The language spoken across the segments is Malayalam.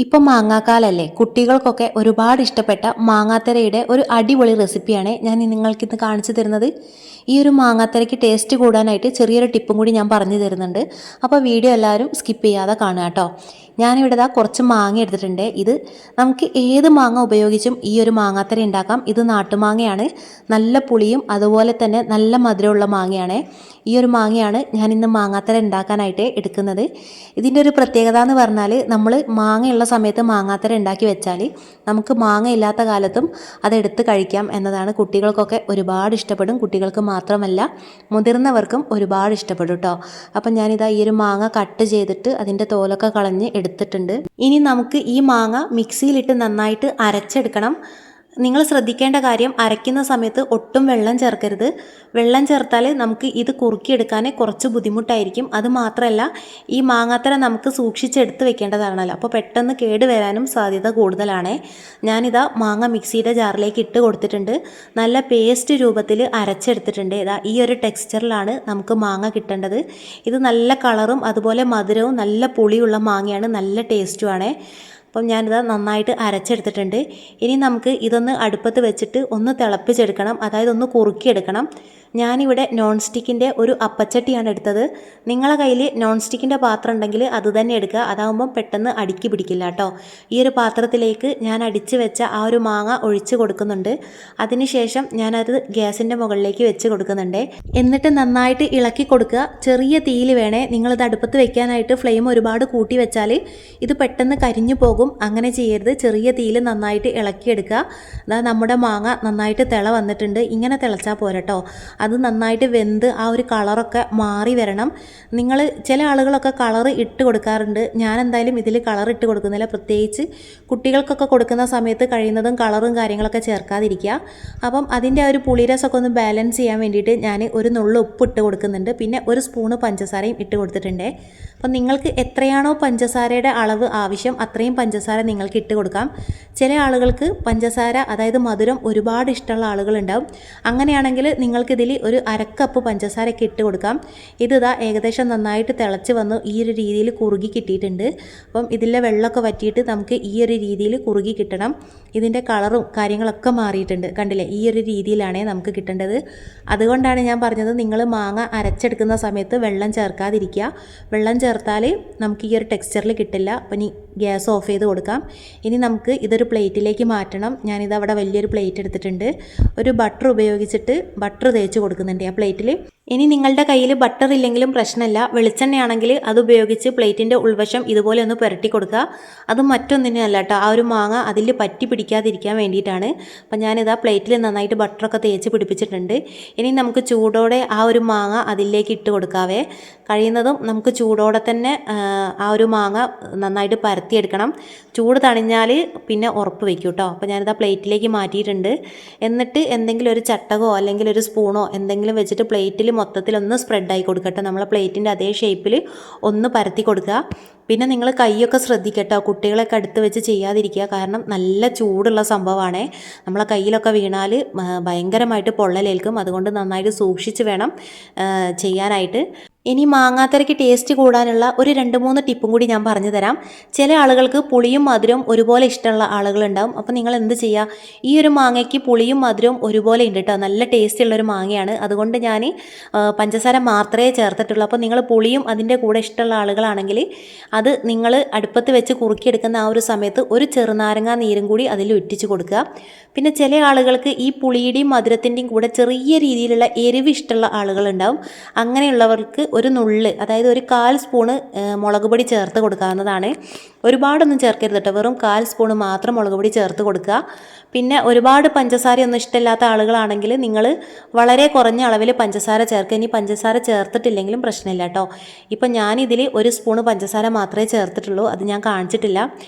ഇപ്പം മാങ്ങാക്കാലല്ലേ, കുട്ടികൾക്കൊക്കെ ഒരുപാട് ഇഷ്ടപ്പെട്ട മാങ്ങാത്തരയുടെ ഒരു അടിപൊളി റെസിപ്പിയാണ് ഞാൻ നിങ്ങൾക്കിന്ന് കാണിച്ചു തരുന്നത്. ഈ ഒരു മാങ്ങാത്തരയ്ക്ക് ടേസ്റ്റ് കൂടാനായിട്ട് ചെറിയൊരു ടിപ്പും കൂടി ഞാൻ പറഞ്ഞു തരുന്നുണ്ട്. അപ്പോൾ വീഡിയോ എല്ലാവരും സ്കിപ്പ് ചെയ്യാതെ കാണുക കേട്ടോ. ഞാനിവിടെ കുറച്ച് മാങ്ങ എടുത്തിട്ടുണ്ട്. ഇത് നമുക്ക് ഏത് മാങ്ങ ഉപയോഗിച്ചും ഈ ഒരു മാങ്ങാത്തര ഉണ്ടാക്കാം. ഇത് നാട്ടുമാങ്ങയാണ്, നല്ല പുളിയും അതുപോലെ തന്നെ നല്ല മധുരമുള്ള മാങ്ങയാണ്. ഈ ഒരു മാങ്ങയാണ് ഞാൻ ഇന്ന് മാങ്ങാത്തര ഉണ്ടാക്കാനായിട്ട് എടുക്കുന്നത്. ഇതിൻ്റെ ഒരു പ്രത്യേകത എന്ന് പറഞ്ഞാൽ, നമ്മൾ മാങ്ങയുള്ള സമയത്ത് മാങ്ങാത്തര ഉണ്ടാക്കി വെച്ചാൽ നമുക്ക് മാങ്ങ ഇല്ലാത്ത കാലത്തും അതെടുത്ത് കഴിക്കാം എന്നതാണ്. കുട്ടികൾക്കൊക്കെ ഒരുപാട് ഇഷ്ടപ്പെടും. കുട്ടികൾക്ക് മാത്രമല്ല മുതിർന്നവർക്കും ഒരുപാട് ഇഷ്ടപ്പെടും കേട്ടോ. അപ്പം ഞാനിതാ ഈ ഒരു മാങ്ങ കട്ട് ചെയ്തിട്ട് അതിൻ്റെ തോലൊക്കെ കളഞ്ഞ് എടുത്തിട്ടുണ്ട്. ഇനി നമുക്ക് ഈ മാങ്ങ മിക്സിയിലിട്ട് നന്നായിട്ട് അരച്ചെടുക്കണം. നിങ്ങൾ ശ്രദ്ധിക്കേണ്ട കാര്യം, അരയ്ക്കുന്ന സമയത്ത് ഒട്ടും വെള്ളം ചേർക്കരുത്. വെള്ളം ചേർത്താൽ നമുക്ക് ഇത് കുറുക്കിയെടുക്കാൻ കുറച്ച് ബുദ്ധിമുട്ടായിരിക്കും. അത് മാത്രമല്ല, ഈ മാങ്ങാത്തര നമുക്ക് സൂക്ഷിച്ചെടുത്ത് വെക്കേണ്ടതാണല്ലോ, അപ്പോൾ പെട്ടെന്ന് കേടുവരാനും സാധ്യത കൂടുതലാണ്. ഞാനിതാ മാങ്ങ മിക്സിയുടെ ജാറിലേക്ക് ഇട്ട് കൊടുത്തിട്ടുണ്ട്. നല്ല പേസ്റ്റ് രൂപത്തിൽ അരച്ചെടുത്തിട്ടുണ്ട്. ഇതാ ഈ ഒരു ടെക്സ്ചറിലാണ് നമുക്ക് മാങ്ങ കിട്ടേണ്ടത്. ഇത് നല്ല കളറും അതുപോലെ മധുരവും നല്ല പുളിയുള്ള മാങ്ങയാണ്, നല്ല ടേസ്റ്റുമാണ്. അപ്പം ഞാനിത് നന്നായിട്ട് അരച്ചെടുത്തിട്ടുണ്ട്. ഇനി നമുക്ക് ഇതൊന്ന് അടുപ്പത്ത് വെച്ചിട്ട് ഒന്ന് തിളപ്പിച്ചെടുക്കണം, അതായത് ഒന്ന് കുറുക്കിയെടുക്കണം. ഞാനിവിടെ നോൺ സ്റ്റിക്കിൻ്റെ ഒരു അപ്പച്ചട്ടിയാണ് എടുത്തത്. നിങ്ങളുടെ കയ്യിൽ നോൺ സ്റ്റിക്കിൻ്റെ പാത്രം ഉണ്ടെങ്കിൽ അത് തന്നെ എടുക്കുക, അതാകുമ്പം പെട്ടെന്ന് അടുക്കി പിടിക്കില്ല കേട്ടോ. ഈ ഒരു പാത്രത്തിലേക്ക് ഞാൻ അടിച്ച് വെച്ച ആ ഒരു മാങ്ങ ഒഴിച്ച് കൊടുക്കുന്നുണ്ട്. അതിനുശേഷം ഞാനത് ഗ്യാസിൻ്റെ മുകളിലേക്ക് വെച്ച് കൊടുക്കുന്നുണ്ട്. എന്നിട്ട് നന്നായിട്ട് ഇളക്കി കൊടുക്കുക. ചെറിയ തീയിൽ വേണേ നിങ്ങളിത് അടുപ്പത്ത് വെക്കാനായിട്ട്. ഫ്ലെയിം ഒരുപാട് കൂട്ടി വെച്ചാൽ ഇത് പെട്ടെന്ന് കരിഞ്ഞു പോകും. അങ്ങനെ ചെയ്യരുത്. ചെറിയ തീയിൽ നന്നായിട്ട് ഇളക്കിയെടുക്കുക. അതാ നമ്മുടെ മാങ്ങ നന്നായിട്ട് തിള വന്നിട്ടുണ്ട്. ഇങ്ങനെ തിളച്ചാൽ പോരട്ടോ, അത് നന്നായിട്ട് വെന്ത് ആ ഒരു കളറൊക്കെ മാറി വരണം. നിങ്ങൾ ചില ആളുകളൊക്കെ കളർ ഇട്ട് കൊടുക്കാറുണ്ട്. ഞാൻ എന്തായാലും ഇതിൽ കളർ ഇട്ട് കൊടുക്കുന്നില്ല. പ്രത്യേകിച്ച് കുട്ടികൾക്കൊക്കെ കൊടുക്കുന്ന സമയത്ത് കഴിയുന്നതും കളറും കാര്യങ്ങളൊക്കെ ചേർക്കാതിരിക്കുക. അപ്പം അതിൻ്റെ ആ ഒരു പുളിരസമൊക്കെ ഒന്ന് ബാലൻസ് ചെയ്യാൻ വേണ്ടിയിട്ട് ഞാൻ ഒരു നുള്ളു ഉപ്പ് ഇട്ട് കൊടുക്കുന്നുണ്ട്. പിന്നെ ഒരു സ്പൂണ് പഞ്ചസാരയും ഇട്ട് കൊടുത്തിട്ടുണ്ട്. അപ്പം നിങ്ങൾക്ക് എത്രയാണോ പഞ്ചസാരയുടെ അളവ് ആവശ്യം അത്രയും പഞ്ചസാര നിങ്ങൾക്ക് ഇട്ട് കൊടുക്കാം. ചില ആളുകൾക്ക് പഞ്ചസാര, അതായത് മധുരം ഒരുപാട് ഇഷ്ടമുള്ള ആളുകളുണ്ടാവും. അങ്ങനെയാണെങ്കിൽ നിങ്ങൾക്കിതിൽ ഒരു അരക്കപ്പ് പഞ്ചസാരയൊക്കെ ഇട്ട് കൊടുക്കാം. ഇതിതാ ഏകദേശം നന്നായിട്ട് തിളച്ച് വന്നു ഈ ഒരു രീതിയിൽ കുറുകി കിട്ടിയിട്ടുണ്ട്. അപ്പം ഇതിലെ വെള്ളമൊക്കെ വറ്റിയിട്ട് നമുക്ക് ഈ ഒരു രീതിയിൽ കുറുകി കിട്ടണം. ഇതിൻ്റെ കളറും കാര്യങ്ങളൊക്കെ മാറിയിട്ടുണ്ട്, കണ്ടില്ലേ? ഈ ഒരു രീതിയിലാണ് നമുക്ക് കിട്ടേണ്ടത്. അതുകൊണ്ടാണ് ഞാൻ പറഞ്ഞത്, നിങ്ങൾ മാങ്ങ അരച്ചെടുക്കുന്ന സമയത്ത് വെള്ളം ചേർക്കാതിരിക്കുക. വെള്ളം ചേർത്താൽ നമുക്ക് ഈ ഒരു ടെക്സ്ചറിൽ കിട്ടില്ല. അപ്പം ഇനി ഗ്യാസ് ഓഫ് ചെയ്ത് കൊടുക്കാം. ഇനി നമുക്ക് ഇതൊരു പ്ലേറ്റിലേക്ക് മാറ്റണം. ഞാനിതവിടെ വലിയൊരു പ്ലേറ്റ് എടുത്തിട്ടുണ്ട്. ഒരു ബട്ടർ ഉപയോഗിച്ചിട്ട് ബട്ടർ തേച്ച് കൊടുക്കുന്നുണ്ട് ആ പ്ലേറ്റിൽ. ഇനി നിങ്ങളുടെ കയ്യിൽ ബട്ടർ ഇല്ലെങ്കിലും പ്രശ്നമില്ല, വെളിച്ചെണ്ണയാണെങ്കിൽ അത് ഉപയോഗിച്ച് പ്ലേറ്റിൻ്റെ ഉൾവശം ഇതുപോലെ ഒന്ന് പുരട്ടി കൊടുക്കുക. അത് മറ്റൊന്നിനല്ല കേട്ടോ, ആ ഒരു മാങ്ങ അതിൽ പറ്റി പിടിക്കാതിരിക്കാൻ വേണ്ടിയിട്ടാണ്. അപ്പം ഞാനിതാ പ്ലേറ്റിൽ നന്നായിട്ട് ബട്ടറൊക്കെ തേച്ച് പിടിപ്പിച്ചിട്ടുണ്ട്. ഇനി നമുക്ക് ചൂടോടെ ആ ഒരു മാങ്ങ അതിലേക്ക് ഇട്ട് കൊടുക്കാവേ. കഴിയുന്നതും നമുക്ക് ചൂടോടെ തന്നെ ആ ഒരു മാങ്ങ നന്നായിട്ട് പരത്തിയെടുക്കണം. ചൂട് തണിഞ്ഞാൽ പിന്നെ ഉറപ്പ് വയ്ക്കും കേട്ടോ. അപ്പോൾ ഞാനിതാ പ്ലേറ്റിലേക്ക് മാറ്റിയിട്ടുണ്ട്. എന്നിട്ട് എന്തെങ്കിലും ഒരു ചട്ടകോ അല്ലെങ്കിൽ ഒരു സ്പൂണോ എന്തെങ്കിലും വെച്ചിട്ട് പ്ലേറ്റിൽ മൊത്തത്തിലൊന്ന് സ്പ്രെഡായി കൊടുക്കട്ടെ. നമ്മളെ പ്ലേറ്റിൻ്റെ അതേ ഷേപ്പിൽ ഒന്ന് പരത്തി കൊടുക്കുക. പിന്നെ നിങ്ങൾ കൈയൊക്കെ ശ്രദ്ധിക്കട്ടോ, കുട്ടികളൊക്കെ അടുത്ത് വെച്ച് ചെയ്യാതിരിക്കുക. കാരണം നല്ല ചൂടുള്ള സംഭവമാണ്. നമ്മളെ കയ്യിലൊക്കെ വീണാൽ ഭയങ്കരമായിട്ട് പൊള്ളലേൽക്കും. അതുകൊണ്ട് നന്നായിട്ട് സൂക്ഷിച്ച് വേണം ചെയ്യാനായിട്ട്. ഇനി മാങ്ങാത്തരയ്ക്ക് ടേസ്റ്റ് കൂടാനുള്ള ഒരു 2-3 ടിപ്പും കൂടി ഞാൻ പറഞ്ഞു തരാം. ചില ആളുകൾക്ക് പുളിയും മധുരവും ഒരുപോലെ ഇഷ്ടമുള്ള ആളുകളുണ്ടാവും. അപ്പോൾ നിങ്ങൾ എന്ത് ചെയ്യുക, ഈ ഒരു മാങ്ങയ്ക്ക് പുളിയും മധുരവും ഒരുപോലെ ഉണ്ട് കേട്ടോ. നല്ല ടേസ്റ്റ് ഉള്ളൊരു മാങ്ങയാണ്. അതുകൊണ്ട് ഞാൻ പഞ്ചസാര മാത്രമേ ചേർത്തിട്ടുള്ളൂ. അപ്പോൾ നിങ്ങൾ പുളിയും അതിൻ്റെ കൂടെ ഇഷ്ടമുള്ള ആളുകളാണെങ്കിൽ അത് നിങ്ങൾ അടുപ്പത്ത് വെച്ച് കുറുക്കിയെടുക്കുന്ന ആ ഒരു സമയത്ത് ഒരു ചെറുനാരങ്ങ നീരും കൂടി അതിൽ ഉറ്റിച്ച് കൊടുക്കുക. പിന്നെ ചില ആളുകൾക്ക് ഈ പുളിയുടെയും മധുരത്തിൻ്റെയും കൂടെ ചെറിയ രീതിയിലുള്ള എരിവ് ഇഷ്ടമുള്ള ആളുകളുണ്ടാവും. അങ്ങനെയുള്ളവർക്ക് ഒരു നുള്ള്, അതായത് ഒരു 1/4 സ്പൂണ് മുളക് പൊടി ചേർത്ത് കൊടുക്കാവുന്നതാണ്. ഒരുപാടൊന്നും ചേർക്കരുത് കേട്ടോ, വെറും 1/4 സ്പൂണ് മാത്രം മുളക് പൊടി ചേർത്ത് കൊടുക്കുക. പിന്നെ ഒരുപാട് പഞ്ചസാരയൊന്നും ഇഷ്ടമില്ലാത്ത ആളുകളാണെങ്കിൽ നിങ്ങൾ വളരെ കുറഞ്ഞ അളവിൽ പഞ്ചസാര ചേർക്കുക. ഇനി പഞ്ചസാര ചേർത്തിട്ടില്ലെങ്കിലും പ്രശ്നമില്ല കേട്ടോ. ഇപ്പം ഞാനിതിൽ 1 സ്പൂണ് പഞ്ചസാര മാത്രമേ ചേർത്തിട്ടുള്ളൂ, അത് ഞാൻ കാണിച്ചിട്ടില്ല.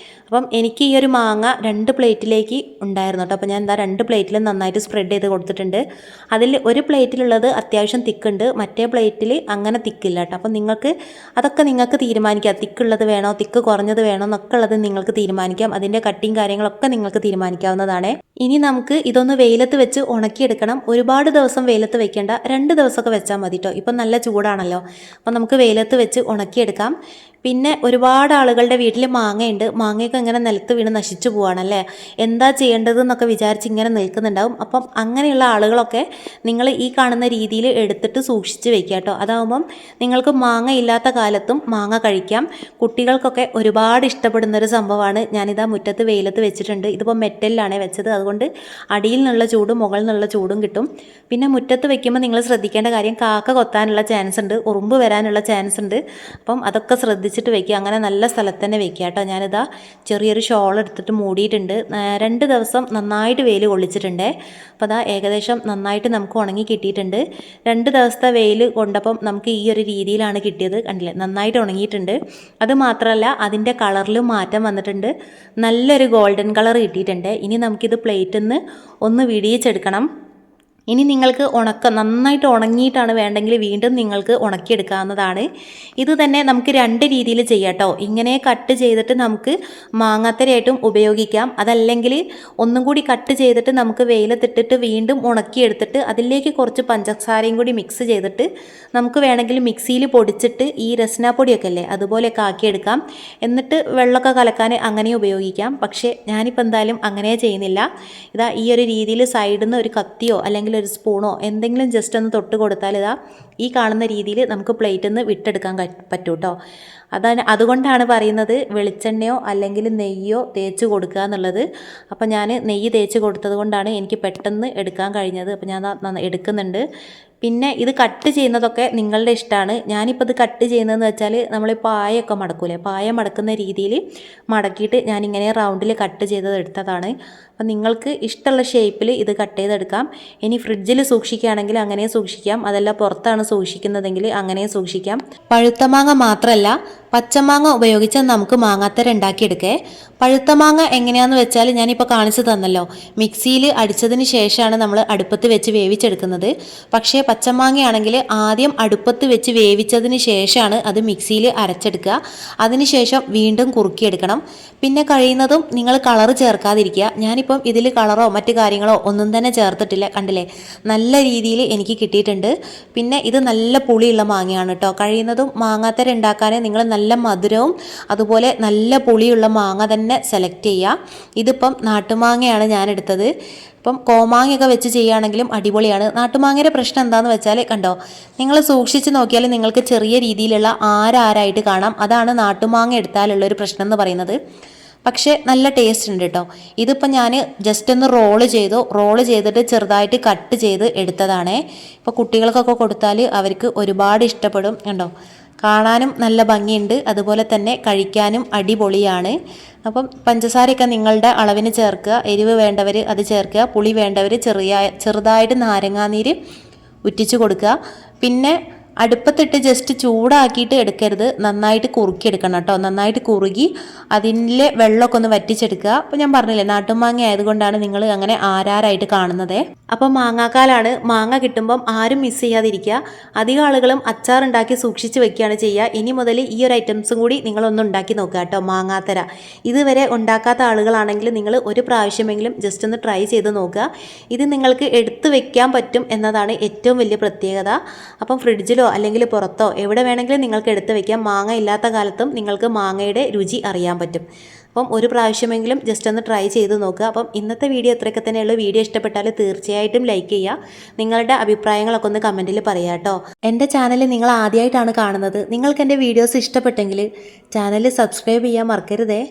അപ്പം എനിക്ക് ഈ ഒരു മാങ്ങ 2 പ്ലേറ്റിലേക്ക് ഉണ്ടായിരുന്നു കേട്ടോ. അപ്പോൾ ഞാൻ എന്താ 2 പ്ലേറ്റിലും നന്നായിട്ട് സ്പ്രെഡ് ചെയ്ത് കൊടുത്തിട്ടുണ്ട്. അതിൽ ഒരു പ്ലേറ്റിലുള്ളത് അത്യാവശ്യം തിക്കുണ്ട്, മറ്റേ പ്ലേറ്റിൽ അങ്ങനെ തിക്കില്ല കേട്ടോ. അപ്പം അതൊക്കെ നിങ്ങൾക്ക് തീരുമാനിക്കാം. തിക്കുള്ളത് വേണോ തിക്ക് കുറഞ്ഞത് വേണോ എന്നൊക്കെ ഉള്ളത് നിങ്ങൾക്ക് തീരുമാനിക്കാം. അതിൻ്റെ കട്ടിങ് കാര്യങ്ങളൊക്കെ നിങ്ങൾക്ക് തീരുമാനിക്കാവുന്നതാണ്. ഇനി നമുക്ക് ഇതൊന്ന് വെയിലത്ത് വെച്ച് ഉണക്കിയെടുക്കണം. ഒരുപാട് ദിവസം വെയിലത്ത് വെക്കേണ്ട, 2 ദിവസമൊക്കെ വെച്ചാൽ മതി കേട്ടോ. ഇപ്പം നല്ല ചൂടാണല്ലോ, അപ്പം നമുക്ക് വെയിലത്ത് വെച്ച് ഉണക്കിയെടുക്കാം. പിന്നെ ഒരുപാട് ആളുകളുടെ വീട്ടിൽ മാങ്ങയുണ്ട്, മാങ്ങയൊക്കെ ഇങ്ങനെ നിലത്ത് വീണ് നശിച്ചു പോവാണല്ലേ, എന്താ ചെയ്യേണ്ടതെന്നൊക്കെ വിചാരിച്ച് ഇങ്ങനെ നിൽക്കുന്നുണ്ടാവും. അപ്പം അങ്ങനെയുള്ള ആളുകളൊക്കെ നിങ്ങൾ ഈ കാണുന്ന രീതിയിൽ എടുത്തിട്ട് സൂക്ഷിച്ച് വെക്കുക കേട്ടോ. അതാവുമ്പം നിങ്ങൾക്ക് മാങ്ങ ഇല്ലാത്ത കാലത്തും മാങ്ങ കഴിക്കാം. കുട്ടികൾക്കൊക്കെ ഒരുപാട് ഇഷ്ടപ്പെടുന്നൊരു സംഭവമാണ്. ഞാനിതാ മുറ്റത്ത് വെയിലത്ത് വെച്ചിട്ടുണ്ട്. ഇതിപ്പോൾ മെറ്റലിലാണ് വെച്ചത്, അതുകൊണ്ട് അടിയിൽ നിന്നുള്ള ചൂടും മുകളിൽ നിന്നുള്ള ചൂടും കിട്ടും. പിന്നെ മുറ്റത്ത് വെക്കുമ്പോൾ നിങ്ങൾ ശ്രദ്ധിക്കേണ്ട കാര്യം, കാക്ക കൊത്താനുള്ള ചാൻസ് ഉണ്ട്, ഉറുമ്പ് വരാനുള്ള ചാൻസ് ഉണ്ട്. അപ്പം അതൊക്കെ ശ്രദ്ധിച്ചിട്ട് വെക്കുക. അങ്ങനെ നല്ല സ്ഥലത്ത് തന്നെ വെക്കുക കേട്ടോ. ഞാനിതാ ചെറിയൊരു ഷോൾ എടുത്തിട്ട് മൂടിയിട്ടുണ്ട്. 2 ദിവസം നന്നായിട്ട് വെയിൽ കൊള്ളിച്ചിട്ടുണ്ടേ. അപ്പോൾ അതാ ഏകദേശം നന്നായിട്ട് നമുക്ക് ഉണങ്ങി കിട്ടിയിട്ടുണ്ട്. 2 ദിവസത്തെ വെയിൽ കൊണ്ടപ്പം നമുക്ക് ഈ ഒരു രീതിയിലാണ് കിട്ടിയത്. കണ്ടില്ലേ, നന്നായിട്ട് ഉണങ്ങിയിട്ടുണ്ട്. അത് മാത്രമല്ല അതിൻ്റെ കളറിലും മാറ്റം വന്നിട്ടുണ്ട്. നല്ലൊരു ഗോൾഡൻ കളർ കിട്ടിയിട്ടുണ്ട്. ഇനി നമുക്കിത് പ്ലേറ്റിൽ നിന്ന് ഒന്ന് വിടിയിച്ചെടുക്കണം. ഇനി നിങ്ങൾക്ക് നന്നായിട്ട് ഉണങ്ങിയിട്ടാണ് വേണ്ടെങ്കിൽ വീണ്ടും നിങ്ങൾക്ക് ഉണക്കിയെടുക്കാവുന്നതാണ്. ഇത് തന്നെ നമുക്ക് 2 രീതിയിൽ ചെയ്യാം കേട്ടോ. ഇങ്ങനെ കട്ട് ചെയ്തിട്ട് നമുക്ക് മാങ്ങാത്തരയായിട്ടും ഉപയോഗിക്കാം. അതല്ലെങ്കിൽ ഒന്നും കൂടി കട്ട് ചെയ്തിട്ട് നമുക്ക് വെയിലത്തിട്ടിട്ട് വീണ്ടും ഉണക്കിയെടുത്തിട്ട് അതിലേക്ക് കുറച്ച് പഞ്ചസാരയും കൂടി മിക്സ് ചെയ്തിട്ട് നമുക്ക് വേണമെങ്കിൽ മിക്സിയിൽ പൊടിച്ചിട്ട് ഈ രസ്നാപ്പൊടിയൊക്കെ അല്ലേ അതുപോലെയൊക്കെ ആക്കിയെടുക്കാം. എന്നിട്ട് വെള്ളമൊക്കെ കലക്കാൻ അങ്ങനെ ഉപയോഗിക്കാം. പക്ഷേ ഞാനിപ്പോൾ എന്തായാലും അങ്ങനെ ചെയ്യുന്നില്ല. ഇതാ ഈ ഒരു രീതിയിൽ സൈഡിൽ നിന്ന് ഒരു കത്തിയോ അല്ലെങ്കിൽ ഒരു സ്പൂണോ എന്തെങ്കിലും ജസ്റ്റ് ഒന്ന് തൊട്ട് കൊടുത്താൽ ഇതാ ഈ കാണുന്ന രീതിയിൽ നമുക്ക് പ്ലേറ്റിൽ നിന്ന് വിട്ടെടുക്കാൻ പറ്റും കേട്ടോ. അതുകൊണ്ടാണ് പറയുന്നത് വെളിച്ചെണ്ണയോ അല്ലെങ്കിൽ നെയ്യോ തേച്ച് കൊടുക്കുക എന്നുള്ളത്. അപ്പോൾ ഞാൻ നെയ്യ് തേച്ച് കൊടുത്തത് കൊണ്ടാണ് എനിക്ക് പെട്ടെന്ന് എടുക്കാൻ കഴിഞ്ഞത്. അപ്പോൾ ഞാൻ എടുക്കുന്നുണ്ട്. പിന്നെ ഇത് കട്ട് ചെയ്യുന്നതൊക്കെ നിങ്ങളുടെ ഇഷ്ടമാണ്. ഞാനിപ്പോൾ ഇത് കട്ട് ചെയ്യുന്നതെന്ന് വെച്ചാൽ നമ്മൾ പായൊക്കെ മടക്കൂലേ, പായ മടക്കുന്ന രീതിയിൽ മടക്കിയിട്ട് ഞാനിങ്ങനെ റൗണ്ടിൽ കട്ട് ചെയ്തത് എടുത്തതാണ്. അപ്പം നിങ്ങൾക്ക് ഇഷ്ടമുള്ള ഷേപ്പിൽ ഇത് കട്ട് ചെയ്തെടുക്കാം. ഇനി ഫ്രിഡ്ജിൽ സൂക്ഷിക്കുകയാണെങ്കിൽ അങ്ങനെ സൂക്ഷിക്കാം, അതല്ല പുറത്താണ് സൂക്ഷിക്കുന്നതെങ്കിൽ അങ്ങനെ സൂക്ഷിക്കാം. പഴുത്ത മാങ്ങ മാത്രമല്ല പച്ചമാങ്ങ ഉപയോഗിച്ച് നമുക്ക് മാങ്ങാത്തര ഉണ്ടാക്കിയെടുക്കേ. പഴുത്ത മാങ്ങ എങ്ങനെയാണെന്ന് വെച്ചാൽ ഞാനിപ്പോൾ കാണിച്ചു തന്നല്ലോ, മിക്സിയിൽ അടിച്ചതിന് ശേഷമാണ് നമ്മൾ അടുപ്പത്ത് വെച്ച് വേവിച്ചെടുക്കുന്നത്. പക്ഷേ പച്ചമാങ്ങയാണെങ്കിൽ ആദ്യം അടുപ്പത്ത് വെച്ച് വേവിച്ചതിന് ശേഷമാണ് അത് മിക്സിയിൽ അരച്ചെടുക്കുക. അതിനുശേഷം വീണ്ടും കുറുക്കിയെടുക്കണം. പിന്നെ കഴിയുന്നതും നിങ്ങൾ കളറ് ചേർക്കാതിരിക്കുക. ഞാനിപ്പം ഇതിൽ കളറോ മറ്റു കാര്യങ്ങളോ ഒന്നും തന്നെ ചേർത്തിട്ടില്ല. കണ്ടില്ലേ, നല്ല രീതിയിൽ എനിക്ക് കിട്ടിയിട്ടുണ്ട്. പിന്നെ ഇത് നല്ല പുളിയുള്ള മാങ്ങയാണ് കേട്ടോ. കഴിയുന്നതും മാങ്ങാത്തര ഉണ്ടാക്കാൻ നിങ്ങൾ നല്ല മധുരവും അതുപോലെ നല്ല പുളിയുള്ള മാങ്ങ തന്നെ സെലക്ട് ചെയ്യുക. ഇതിപ്പം നാട്ടുമാങ്ങയാണ് ഞാൻ എടുത്തത്. ഇപ്പം കോമാങ്ങയൊക്കെ വെച്ച് ചെയ്യുകയാണെങ്കിലും അടിപൊളിയാണ്. നാട്ടുമാങ്ങയുടെ പ്രശ്നം എന്താണെന്ന് വെച്ചാൽ കണ്ടോ, നിങ്ങൾ സൂക്ഷിച്ച് നോക്കിയാൽ നിങ്ങൾക്ക് ചെറിയ രീതിയിലുള്ള ആരായിട്ട് കാണാം. അതാണ് നാട്ടുമാങ്ങ എടുത്താലുള്ളൊരു പ്രശ്നം എന്ന് പറയുന്നത്. പക്ഷേ നല്ല ടേസ്റ്റ് ഉണ്ട് കേട്ടോ. ഇതിപ്പോൾ ഞാൻ ജസ്റ്റ് ഒന്ന് റോള് ചെയ്തിട്ട് ചെറുതായിട്ട് കട്ട് ചെയ്ത് എടുത്തതാണേ. ഇപ്പോൾ കുട്ടികൾക്കൊക്കെ കൊടുത്താൽ അവർക്ക് ഒരുപാട് ഇഷ്ടപ്പെടും. കണ്ടോ, കാണാനും നല്ല ഭംഗിയുണ്ട്, അതുപോലെ തന്നെ കഴിക്കാനും അടിപൊളിയാണ്. അപ്പം പഞ്ചസാരയൊക്കെ നിങ്ങളുടെ അളവിന് ചേർക്കുക. എരിവ് വേണ്ടവർ അത് ചേർക്കുക, പുളി വേണ്ടവർ ചെറുതായിട്ട് നാരങ്ങാനീര് ഉറ്റിച്ച് കൊടുക്കുക. പിന്നെ അടുപ്പത്തിട്ട് ജസ്റ്റ് ചൂടാക്കിയിട്ട് എടുക്കരുത്, നന്നായിട്ട് കുറുക്കിയെടുക്കണം കേട്ടോ. നന്നായിട്ട് കുറുകി അതിൻ്റെ വെള്ളമൊക്കെ ഒന്ന് വറ്റിച്ചെടുക്കുക. അപ്പോൾ ഞാൻ പറഞ്ഞില്ലേ, നാട്ടുമാങ്ങ ആയതുകൊണ്ടാണ് നിങ്ങൾ അങ്ങനെ ആരായിട്ട് കാണുന്നത്. അപ്പോൾ മാങ്ങാക്കാലാണ്, മാങ്ങ കിട്ടുമ്പം ആരും മിസ് ചെയ്യാതിരിക്കുക. അധികം ആളുകളും അച്ചാറുണ്ടാക്കി സൂക്ഷിച്ച് വെക്കുകയാണ് ചെയ്യുക. ഇനി മുതൽ ഈ ഒരു ഐറ്റംസും കൂടി നിങ്ങളൊന്ന് ഉണ്ടാക്കി നോക്കുക കേട്ടോ. മാങ്ങാത്തര ഇതുവരെ ഉണ്ടാക്കാത്ത ആളുകളാണെങ്കിൽ നിങ്ങൾ ഒരു പ്രാവശ്യമെങ്കിലും ജസ്റ്റ് ഒന്ന് ട്രൈ ചെയ്ത് നോക്കുക. ഇത് നിങ്ങൾക്ക് എടുത്ത് വെക്കാൻ പറ്റും എന്നതാണ് ഏറ്റവും വലിയ പ്രത്യേകത. അപ്പം ഫ്രിഡ്ജിലോ അല്ലെങ്കിൽ പുറത്തോ എവിടെ വേണമെങ്കിലും നിങ്ങൾക്ക് എടുത്ത് വെക്കാം. മാങ്ങ ഇല്ലാത്ത കാലത്തും നിങ്ങൾക്ക് മാങ്ങയുടെ രുചി അറിയാൻ പറ്റും. അപ്പം ഒരു പ്രാവശ്യമെങ്കിലും ജസ്റ്റ് ഒന്ന് ട്രൈ ചെയ്ത് നോക്കുക. അപ്പം ഇന്നത്തെ വീഡിയോ ഇത്രയൊക്കെ തന്നെയുള്ളൂ. വീഡിയോ ഇഷ്ടപ്പെട്ടാൽ തീർച്ചയായിട്ടും ലൈക്ക് ചെയ്യുക. നിങ്ങളുടെ അഭിപ്രായങ്ങളൊക്കെ ഒന്ന് കമൻറ്റിൽ പറയാം കേട്ടോ. എൻ്റെ ചാനൽ നിങ്ങൾ ആദ്യമായിട്ടാണ് കാണുന്നത്, നിങ്ങൾക്ക് എൻ്റെ വീഡിയോസ് ഇഷ്ടപ്പെട്ടെങ്കിൽ ചാനൽ സബ്സ്ക്രൈബ് ചെയ്യാൻ മറക്കരുതേ.